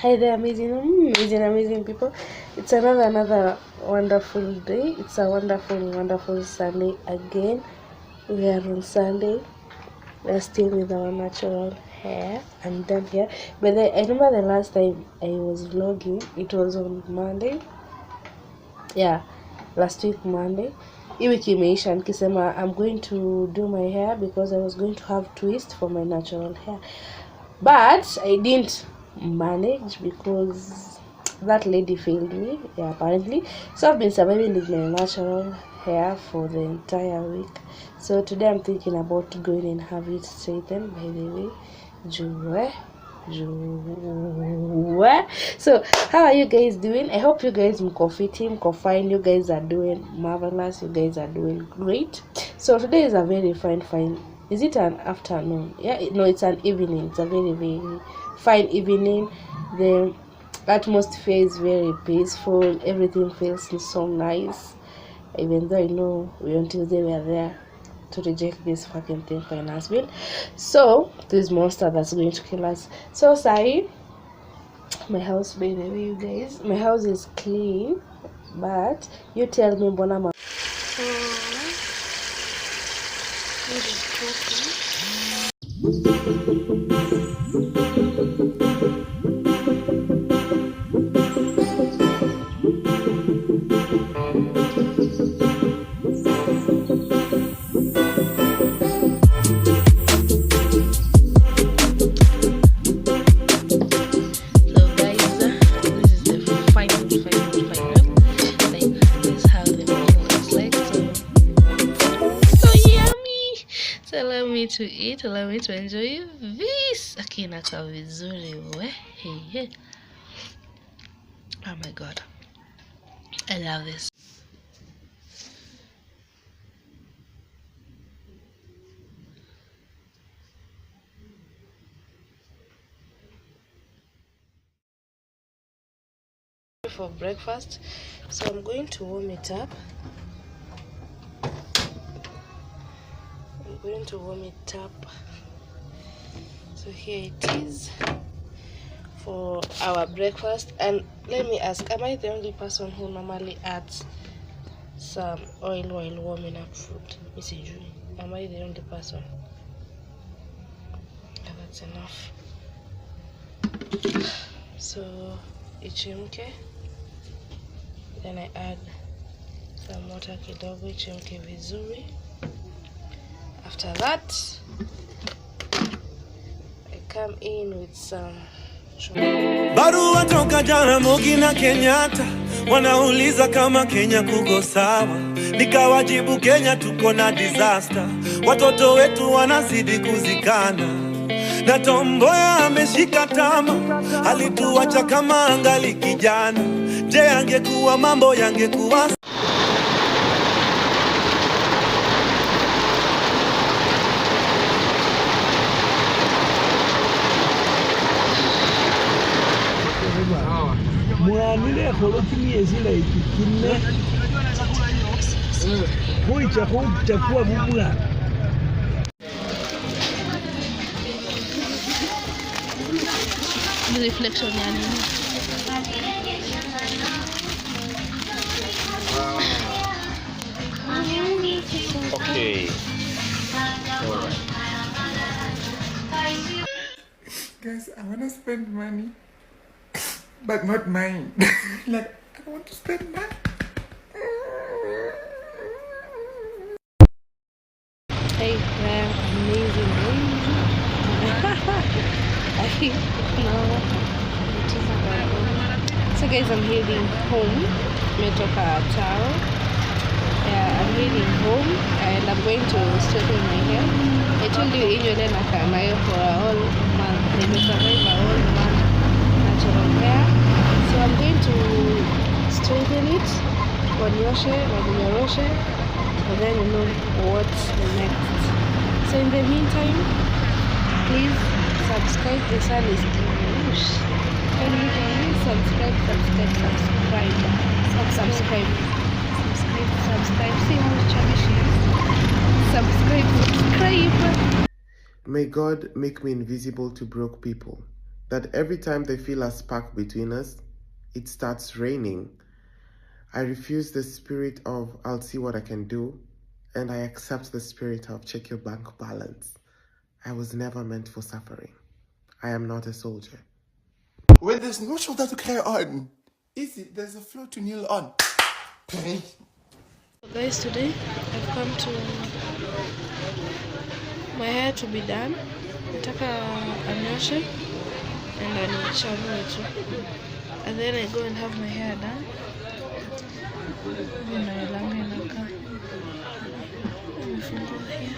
Hi there, amazing people. It's another wonderful day. It's a wonderful Sunday again. We are on Sunday. We're still with our natural hair. I'm done here. But I remember the last time I was vlogging, it was on Monday. Yeah, last week Monday. Hii wiki imeisha nikisema I'm going to do my hair because I was going to have twist for my natural hair. But I didn't manage because that lady failed me, yeah, apparently. So I've been surviving with my natural hair for the entire week. So today I'm thinking about going and have it straightened, by the way. So how are you guys doing? I hope you guys mko fiti, mko fine. You guys are doing marvelous. You guys are doing great. So today is a very fine. Is it an afternoon? Yeah, no, it's an evening. It's a very fine evening. The atmosphere is very peaceful. Everything feels so nice. Even though I know on Tuesday we are there to reject this fucking thing finance bill. So this monster that's going to kill us. So sorry, my house, by the way, you guys, my house is clean, but you tell me, Bonama. To eat, allow me to enjoy this. Akina ka vizuri we. Hey. Oh my god, I love this. For breakfast, so I'm going to warm it up. So here it is for our breakfast. And let me ask, am I the only person who normally adds some oil while warming up food? Am I the only person? Yeah, that's enough. So ichemke, then I add some water kidogo, ichemke vizuri. After that, I come in with some barua toka Jaramogi na Kenyatta, wanauliza kama Kenya kuko sawa. Nikawajibu Kenya tuko na disaster, watoto wetu wanazidi kuzikana, na Tomboya ameshika tama, alituacha kama angali kijana. Je, angekuwa mambo yangekuwa mwanile kholoki yesila ikikine kuicha kuchakua bubula. The reflection yani. Okay. Alright. Guys, I want to spend money, but not mine. Like, I want to spend money. Hey, amazing. So guys, I'm heading home. Metoka town. Yeah, I'm heading home and I'm going to straighten my hair. I told you usually nakanayo for a whole month. I may survive a whole month natural hair. So I'm going to straighten it, wanioshe, waninyoroshe, and then you know what's next. So in the meantime, please subscribe. The sun is can you subscribe. See how chubby she is. Subscribe. May God make me invisible to broke people, that every time they feel a spark between us, it starts raining. I refuse the spirit of I'll see what I can do, and I accept the spirit of check your bank balance. I was never meant for suffering. I am not a soldier. When there's no shoulder to cry on, easy, there's a floor to kneel on. Pray. So guys, today I've come to my hair to be done. Nataka anyoshe and anichanue tu. And then I go and have my hair done. Nywele yangu inakaa. Nimefungua here.